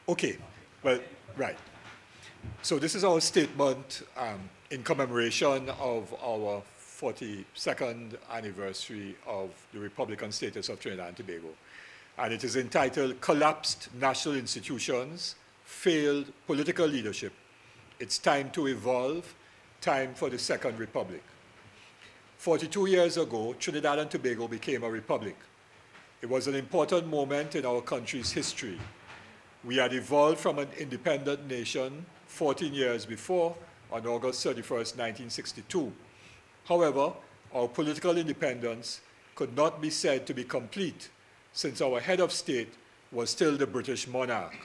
Okay, well, right. So this is our statement in commemoration of our 42nd anniversary of the Republican status of Trinidad and Tobago. And it is entitled Collapsed National Institutions, Failed Political Leadership. It's time to evolve, time for the Second Republic. 42 years ago, Trinidad and Tobago became a republic. It was an important moment in our country's history. We had evolved from an independent nation 14 years before, on August 31st, 1962. However, our political independence could not be said to be complete since our head of state was still the British monarch.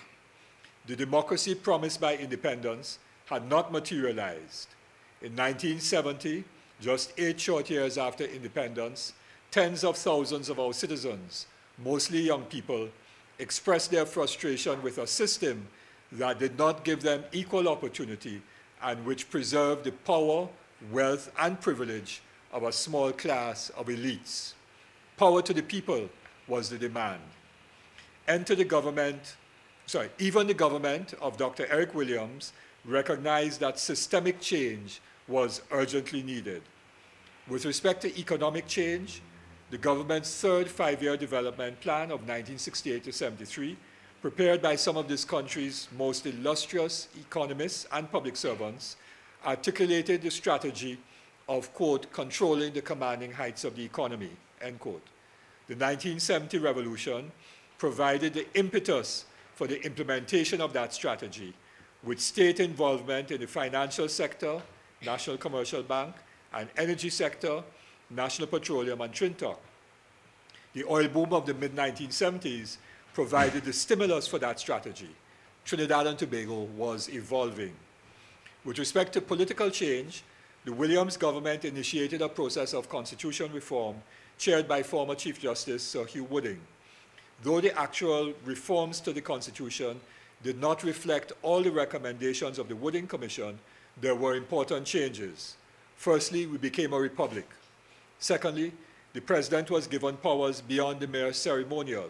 The democracy promised by independence had not materialized. In 1970, just 8 short years after independence, tens of thousands of our citizens, mostly young people, expressed their frustration with a system that did not give them equal opportunity and which preserved the power, wealth, and privilege of a small class of elites. Power to the people was the demand. Even the government of Dr. Eric Williams recognized that systemic change was urgently needed. With respect to economic change, the government's third five-year development plan of 1968 to 73, prepared by some of this country's most illustrious economists and public servants, articulated the strategy of, quote, controlling the commanding heights of the economy, end quote. The 1970 revolution provided the impetus for the implementation of that strategy, with state involvement in the financial sector, National Commercial Bank, and energy sector, National Petroleum and Trinidad. The oil boom of the mid-1970s provided the stimulus for that strategy. Trinidad and Tobago was evolving. With respect to political change, the Williams government initiated a process of constitutional reform chaired by former Chief Justice Sir Hugh Wooding. Though the actual reforms to the Constitution did not reflect all the recommendations of the Wooding Commission, there were important changes. Firstly, we became a republic. Secondly, the President was given powers beyond the mere ceremonial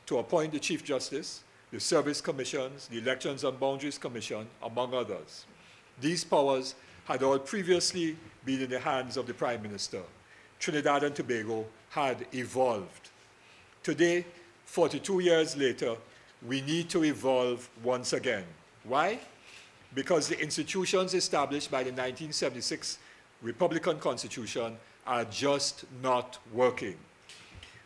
to appoint the Chief Justice, the Service Commissions, the Elections and Boundaries Commission, among others. These powers had all previously been in the hands of the Prime Minister. Trinidad and Tobago had evolved. Today, 42 years later, we need to evolve once again. Why? Because the institutions established by the 1976 Republican Constitution are just not working.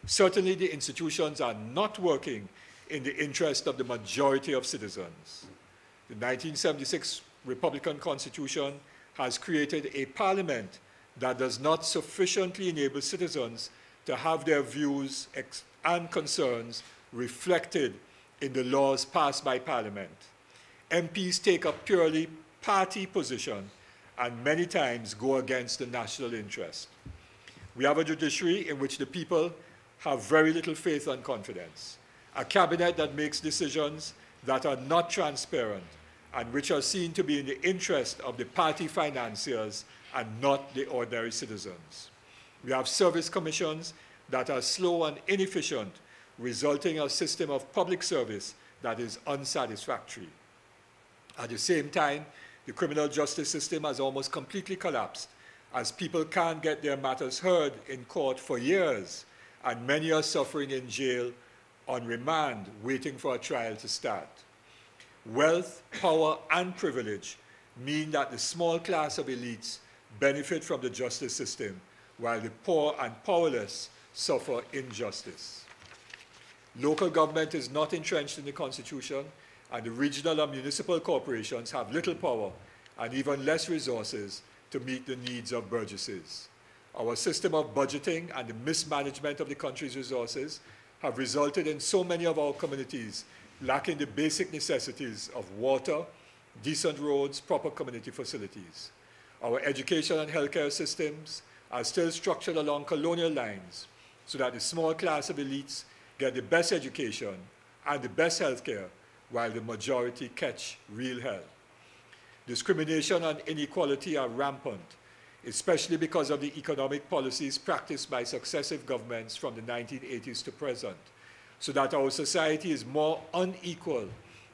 Certainly, the institutions are not working in the interest of the majority of citizens. The 1976 Republican Constitution has created a parliament that does not sufficiently enable citizens to have their views and concerns reflected in the laws passed by Parliament. MPs take a purely party position and many times go against the national interest. We have a judiciary in which the people have very little faith and confidence, a cabinet that makes decisions that are not transparent and which are seen to be in the interest of the party financiers and not the ordinary citizens. We have service commissions that are slow and inefficient, resulting in a system of public service that is unsatisfactory. At the same time, the criminal justice system has almost completely collapsed, as people can't get their matters heard in court for years, and many are suffering in jail on remand, waiting for a trial to start. Wealth, power, and privilege mean that the small class of elites benefit from the justice system, while the poor and powerless suffer injustice. Local government is not entrenched in the Constitution, and the regional and municipal corporations have little power and even less resources to meet the needs of burgesses. Our system of budgeting and the mismanagement of the country's resources have resulted in so many of our communities lacking the basic necessities of water, decent roads, proper community facilities. Our education and healthcare systems are still structured along colonial lines so that the small class of elites get the best education and the best healthcare while the majority catch real hell. Discrimination and inequality are rampant, especially because of the economic policies practiced by successive governments from the 1980s to present, so that our society is more unequal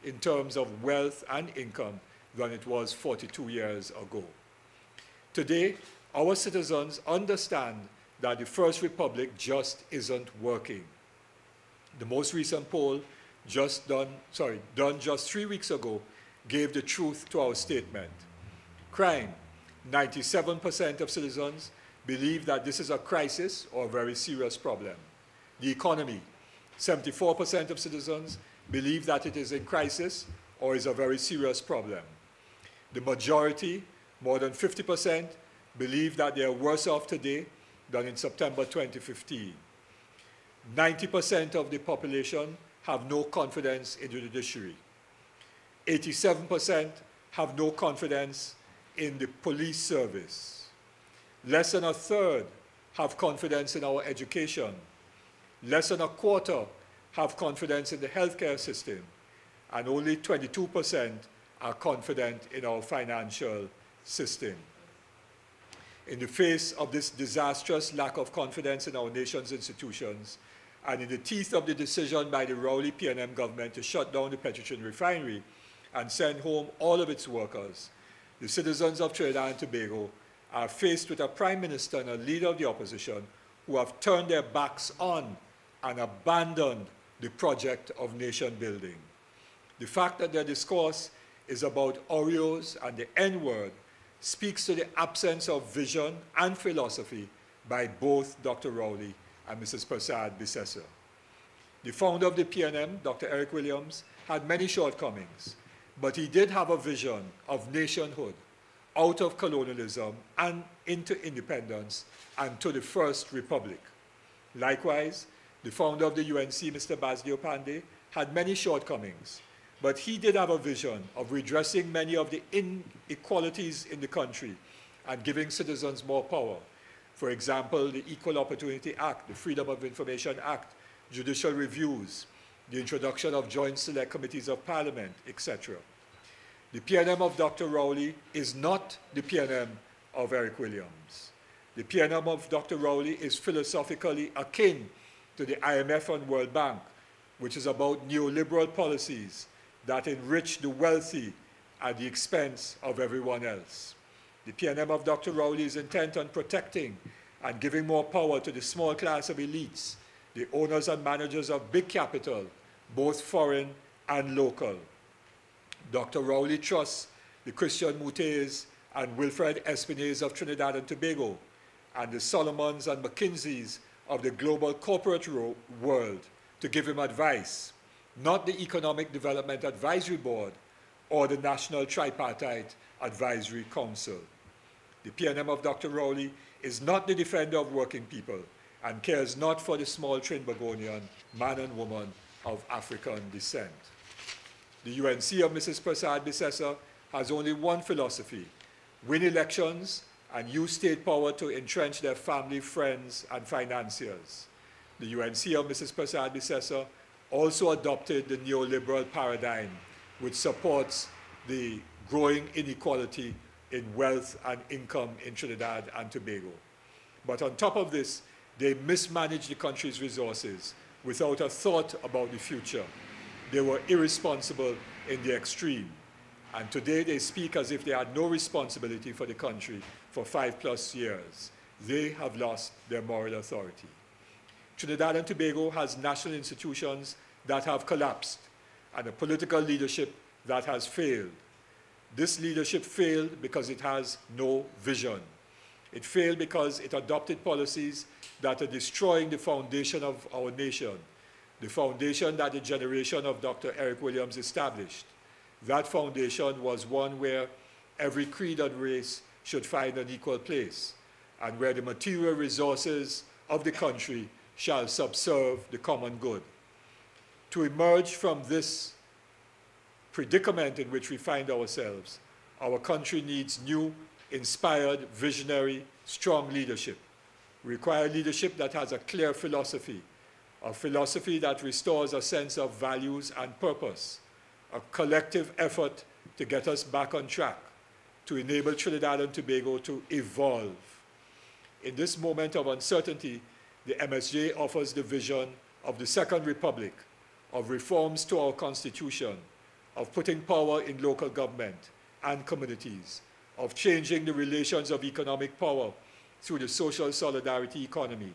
in terms of wealth and income than it was 42 years ago. Today, our citizens understand that the First Republic just isn't working. The most recent poll done just 3 weeks ago gave the truth to our statement. Crime, 97% of citizens believe that this is a crisis or a very serious problem. The economy, 74% of citizens believe that it is in crisis or is a very serious problem. The majority, more than 50%, believe that they are worse off today than in September 2015. 90% of the population have no confidence in the judiciary. 87% have no confidence in the police service. Less than a third have confidence in our education. Less than a quarter have confidence in the healthcare system. And only 22% are confident in our financial system. In the face of this disastrous lack of confidence in our nation's institutions, and in the teeth of the decision by the Rowley PNM government to shut down the Petrotrin refinery and send home all of its workers, the citizens of Trinidad and Tobago are faced with a prime minister and a leader of the opposition who have turned their backs on and abandoned the project of nation building. The fact that their discourse is about Oreos and the N-word speaks to the absence of vision and philosophy by both Dr. Rowley and Mrs. Persad Bissessar. The founder of the PNM, Dr. Eric Williams, had many shortcomings, but he did have a vision of nationhood out of colonialism and into independence and to the First Republic. Likewise, the founder of the UNC, Mr. Basdio Pandey, had many shortcomings, but he did have a vision of redressing many of the inequalities in the country and giving citizens more power. For example, the Equal Opportunity Act, the Freedom of Information Act, judicial reviews, the introduction of joint select committees of parliament, etc. The PNM of Dr. Rowley is not the PNM of Eric Williams. The PNM of Dr. Rowley is philosophically akin to the IMF and World Bank, which is about neoliberal policies that enrich the wealthy at the expense of everyone else. The PNM of Dr. Rowley is intent on protecting and giving more power to the small class of elites, the owners and managers of big capital, both foreign and local. Dr. Rowley trusts the Christian Moutes and Wilfred Espinays of Trinidad and Tobago, and the Solomons and McKinseys of the global corporate world to give him advice, not the Economic Development Advisory Board or the National Tripartite Advisory Council. The PNM of Dr. Rowley is not the defender of working people and cares not for the small Trinbagonian man and woman of African descent. The UNC of Mrs. Persad Bissessar has only one philosophy: win elections and use state power to entrench their family, friends, and financiers. The UNC of Mrs. Persad Bissessar also adopted the neoliberal paradigm, which supports the growing inequality in wealth and income in Trinidad and Tobago. But on top of this, they mismanaged the country's resources without a thought about the future. They were irresponsible in the extreme. And today they speak as if they had no responsibility for the country for 5+ years. They have lost their moral authority. Trinidad and Tobago has national institutions that have collapsed and a political leadership that has failed. This leadership failed because it has no vision. It failed because it adopted policies that are destroying the foundation of our nation, the foundation that the generation of Dr. Eric Williams established. That foundation was one where every creed and race should find an equal place, and where the material resources of the country shall subserve the common good. To emerge from this predicament in which we find ourselves, our country needs new, inspired, visionary, strong leadership. We require leadership that has a clear philosophy, a philosophy that restores a sense of values and purpose, a collective effort to get us back on track, to enable Trinidad and Tobago to evolve. In this moment of uncertainty, the MSJ offers the vision of the Second Republic, of reforms to our Constitution, of putting power in local government and communities, of changing the relations of economic power through the social solidarity economy,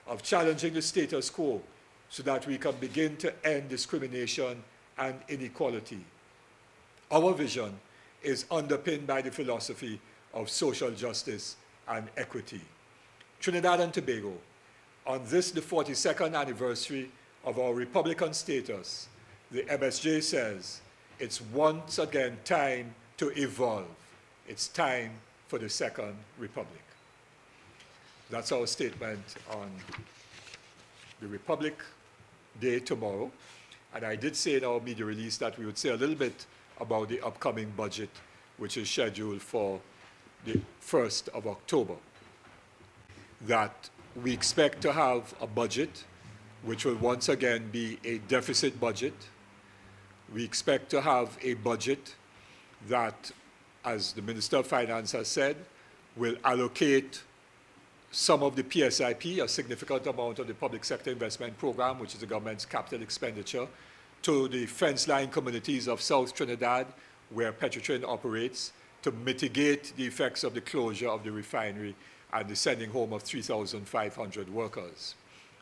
of challenging the status quo so that we can begin to end discrimination and inequality. Our vision is underpinned by the philosophy of social justice and equity. Trinidad and Tobago, on this, the 42nd anniversary of our Republican status, the MSJ says it's once again time to evolve. It's time for the Second Republic. That's our statement on the Republic Day tomorrow. And I did say in our media release that we would say a little bit about the upcoming budget, which is scheduled for the 1st of October. That we expect to have a budget which will once again be a deficit budget. We expect to have a budget that, as the Minister of Finance has said, will allocate some of the PSIP, a significant amount of the public sector investment program, which is the government's capital expenditure, to the fence-line communities of South Trinidad, where Petrotrin operates, to mitigate the effects of the closure of the refinery and the sending home of 3,500 workers.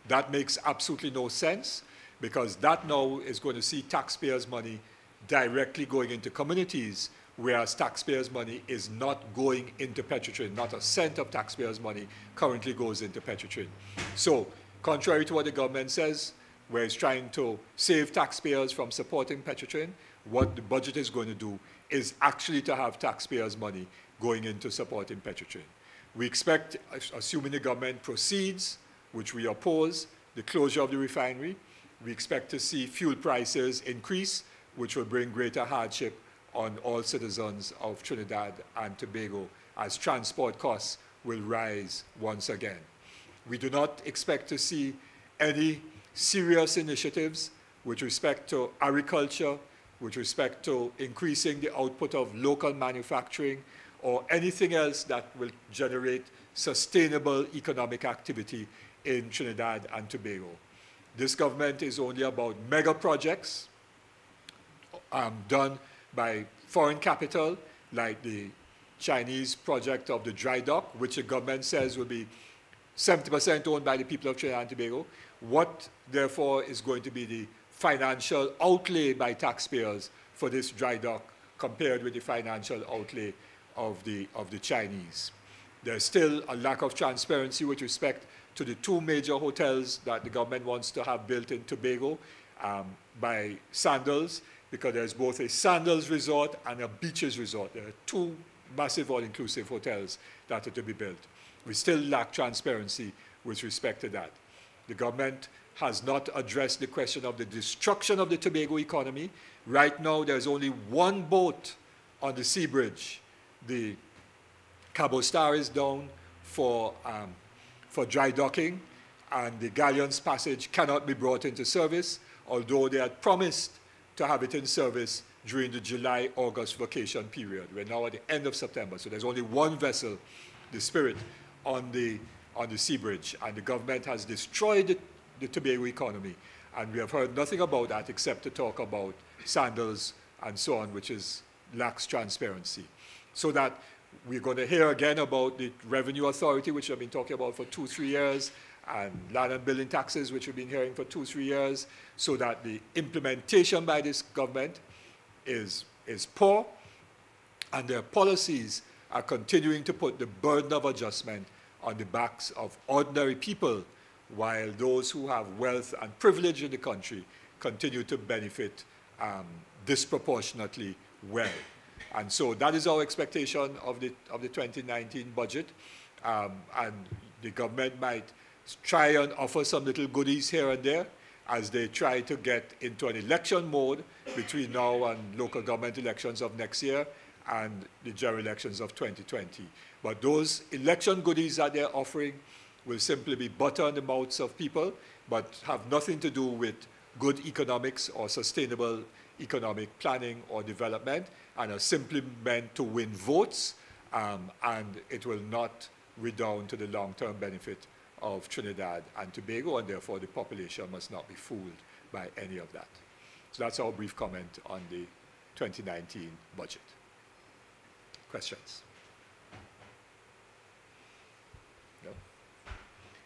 That makes absolutely no sense, because that now is going to see taxpayers' money directly going into communities, whereas taxpayers' money is not going into Petrotrin. Not a cent of taxpayers' money currently goes into Petrotrin. So, contrary to what the government says, where it's trying to save taxpayers from supporting Petrotrin, what the budget is going to do is actually to have taxpayers' money going into supporting Petrotrin. We expect, assuming the government proceeds, which we oppose, the closure of the refinery. We expect to see fuel prices increase, which will bring greater hardship on all citizens of Trinidad and Tobago, as transport costs will rise once again. We do not expect to see any serious initiatives with respect to agriculture, with respect to increasing the output of local manufacturing, or anything else that will generate sustainable economic activity in Trinidad and Tobago. This government is only about mega projects done by foreign capital, like the Chinese project of the dry dock, which the government says will be 70% owned by the people of Trinidad and Tobago. What, therefore, is going to be the financial outlay by taxpayers for this dry dock compared with the financial outlay of the Chinese? There's still a lack of transparency with respect to the two major hotels that the government wants to have built in Tobago by Sandals, because there's both a Sandals resort and a beaches resort. There are two massive all-inclusive hotels that are to be built. We still lack transparency with respect to that. The government has not addressed the question of the destruction of the Tobago economy. Right now, there's only one boat on the sea bridge. The Cabo Star is down for dry docking, and the Galleon's Passage cannot be brought into service, although they had promised to have it in service during the July-August vacation period. We're now at the end of September, so there's only one vessel, the Spirit, on the sea bridge, and the government has destroyed the Tobago economy, and we have heard nothing about that except to talk about Sandals and so on, which lacks transparency. So that we're going to hear again about the Revenue Authority, which I've been talking about for 2-3 years, and land and building taxes, which we've been hearing for 2-3 years, so that the implementation by this government is poor, and their policies are continuing to put the burden of adjustment on the backs of ordinary people, while those who have wealth and privilege in the country continue to benefit disproportionately well. And so that is our expectation of the 2019 budget. And the government might try and offer some little goodies here and there as they try to get into an election mode between now and local government elections of next year and the general elections of 2020. But those election goodies that they're offering will simply be butter on the mouths of people, but have nothing to do with good economics or sustainable economic planning or development, and are simply meant to win votes, and it will not redound to the long-term benefit of Trinidad and Tobago, and therefore the population must not be fooled by any of that. So that's our brief comment on the 2019 budget. Questions? No?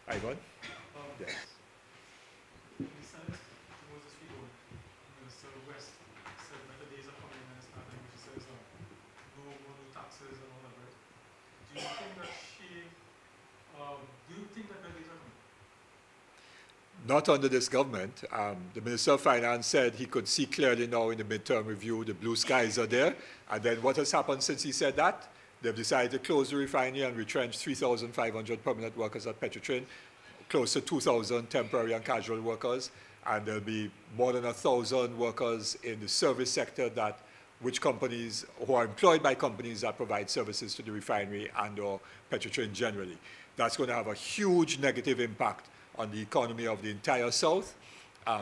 Ivan? Yes. In the Senate, Moses Field, Minister West said that the days are coming and it's nothing, which says no more new taxes and all that, right? Do you think that the days are coming? Not under this government. The Minister of Finance said he could see clearly now in the midterm review the blue skies are there. And then what has happened since he said that? They've decided to close the refinery and retrench 3,500 permanent workers at Petrotrin, close to 2,000 temporary and casual workers, and there'll be more than 1,000 workers in the service sector which companies who are employed by companies that provide services to the refinery and or Petrotrin generally. That's going to have a huge negative impact on the economy of the entire South.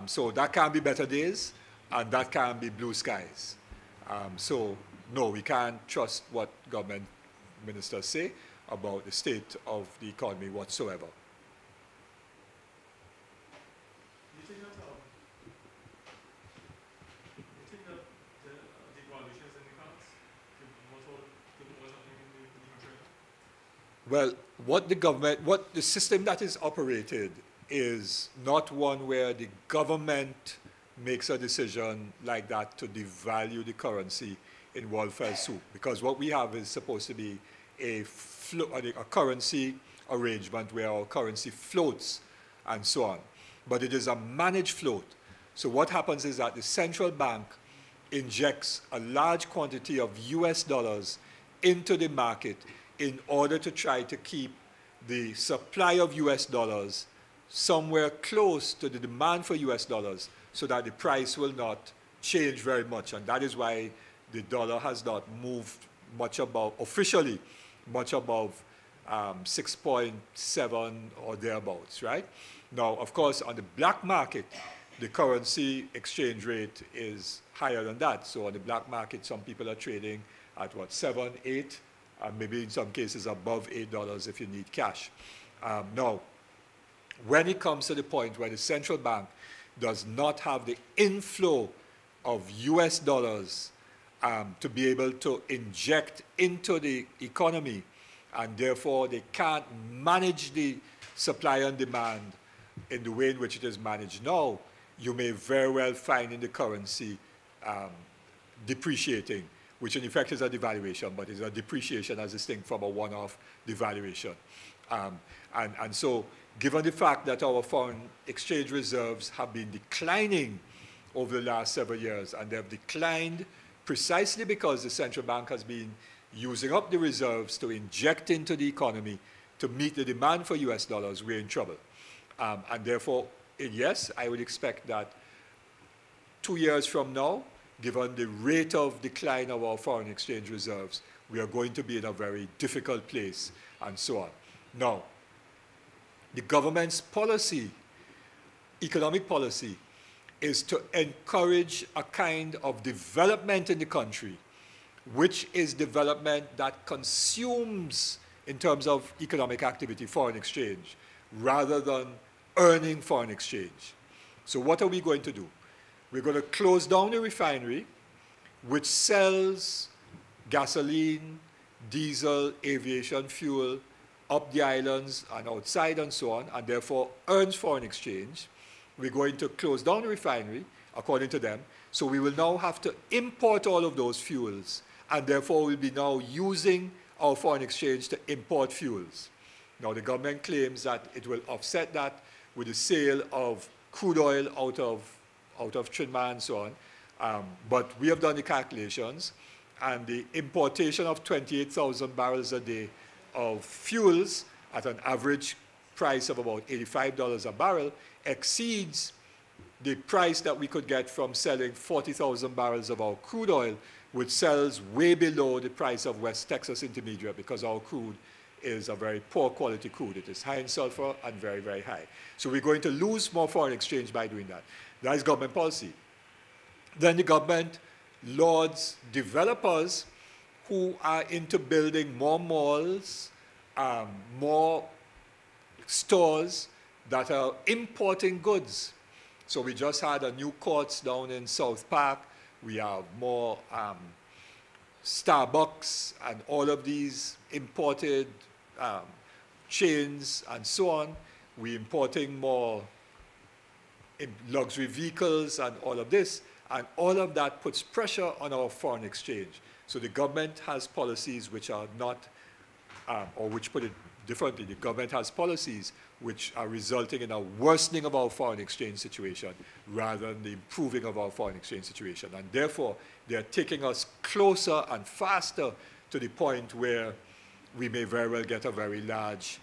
So that can be better days, and that can be blue skies. So no, we can't trust what government ministers say about the state of the economy whatsoever. Do you think that the devaluation is in the cards? What's happening in the country? Well, what the system that is operated is not one where the government makes a decision like that to devalue the currency in one fell swoop, because what we have is supposed to be a currency arrangement where our currency floats and so on. But it is a managed float. So what happens is that the central bank injects a large quantity of US dollars into the market in order to try to keep the supply of US dollars somewhere close to the demand for US dollars so that the price will not change very much. And that is why the dollar has not moved much above, officially, much above 6.7 or thereabouts, right? Now, of course, on the black market, the currency exchange rate is higher than that. So on the black market, some people are trading at what, 7, 8, and maybe in some cases above $8 if you need cash. Now, when it comes to the point where the central bank does not have the inflow of US dollars to be able to inject into the economy, and therefore they can't manage the supply and demand in the way in which it is managed now, you may very well find in the currency depreciating, which in effect is a devaluation, but is a depreciation as distinct from a one-off devaluation. And so, given the fact that our foreign exchange reserves have been declining over the last several years, and they have declined precisely because the central bank has been using up the reserves to inject into the economy to meet the demand for US dollars, we're in trouble. And therefore, yes, I would expect that 2 years from now, given the rate of decline of our foreign exchange reserves, we are going to be in a very difficult place, and so on. Now, the government's policy, economic policy, is to encourage a kind of development in the country, which is development that consumes, in terms of economic activity, foreign exchange, rather than earning foreign exchange. So what are we going to do? We're going to close down the refinery, which sells gasoline, diesel, aviation fuel up the islands and outside and so on, and therefore earns foreign exchange. We're going to close down the refinery, according to them, so we will now have to import all of those fuels, and therefore we'll be now using our foreign exchange to import fuels. Now, the government claims that it will offset that with the sale of crude oil out of Trinidad and so on. But we have done the calculations, and the importation of 28,000 barrels a day of fuels at an average price of about $85 a barrel exceeds the price that we could get from selling 40,000 barrels of our crude oil, which sells way below the price of West Texas Intermediate, because our crude is a very poor quality crude. It is high in sulfur and very, very high. So we're going to lose more foreign exchange by doing that. That is government policy. Then the government lauds developers who are into building more malls, more stores that are importing goods. So we just had a new courts down in South Park we have more Starbucks and all of these imported chains and so on. We're importing more luxury vehicles and all of this, and all of that puts pressure on our foreign exchange. So the government has policies which are not, or which put it differently, the government has policies which are resulting in a worsening of our foreign exchange situation rather than the improving of our foreign exchange situation. And therefore, they're taking us closer and faster to the point where we may very well get a very large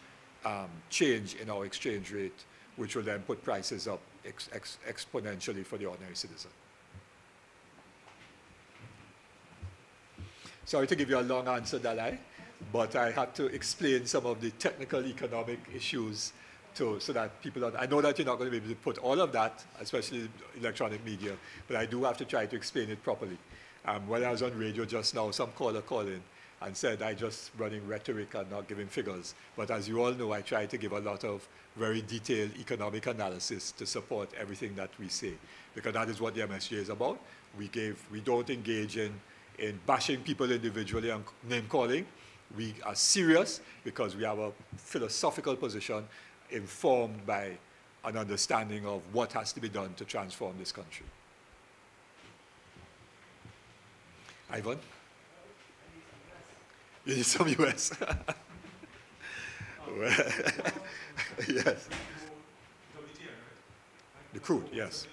change in our exchange rate, which will then put prices up exponentially for the ordinary citizen. Sorry to give you a long answer, Dalai, but I have to explain some of the technical economic issues so that people don't. I know that you're not going to be able to put all of that, especially electronic media, but I do have to try to explain it properly. When I was on radio just now, some caller called in and said I just running rhetoric and not giving figures. But as you all know, I try to give a lot of very detailed economic analysis to support everything that we say, because that is what the MSJ is about. We don't engage in bashing people individually and name calling. We are serious because we have a philosophical position informed by an understanding of what has to be done to transform this country. Ivan? You need some US. Yes. The crude, yes.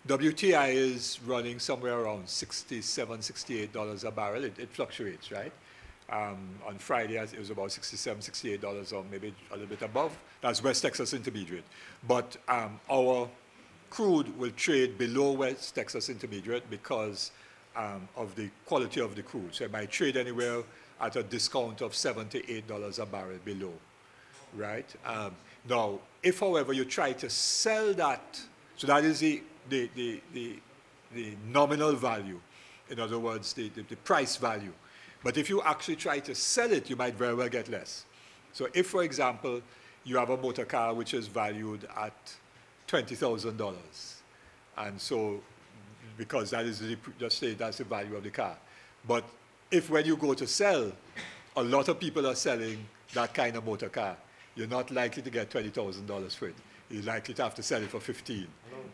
WTI is running somewhere around $67, $68 a barrel. It fluctuates, right? On Friday, it was about $67, $68, or maybe a little bit above. That's West Texas Intermediate. But our crude will trade below West Texas Intermediate because of the quality of the crude. So it might trade anywhere at a discount of $7 to $8 a barrel below, right? Now, if, however, you try to sell that, so that is the nominal value, in other words, the price value. But if you actually try to sell it, you might very well get less. So if, for example, you have a motor car which is valued at $20,000, and so because that is just say that's the value of the car. But if when you go to sell, a lot of people are selling that kind of motor car, you're not likely to get $20,000 for it. You're likely to have to sell it for 15.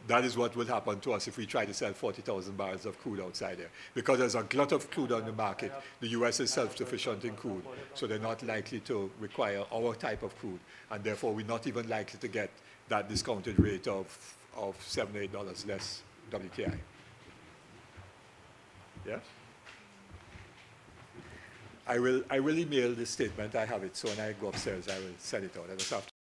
That is what will happen to us if we try to sell 40,000 barrels of crude outside there. Because there's a glut of crude on the market. The US is self-sufficient in crude, so they're not likely to require our type of crude. And therefore, we're not even likely to get that discounted rate of $7, $8 less WTI. Yeah? I will email this statement. I have it, so when I go upstairs, I will send it out. I just have to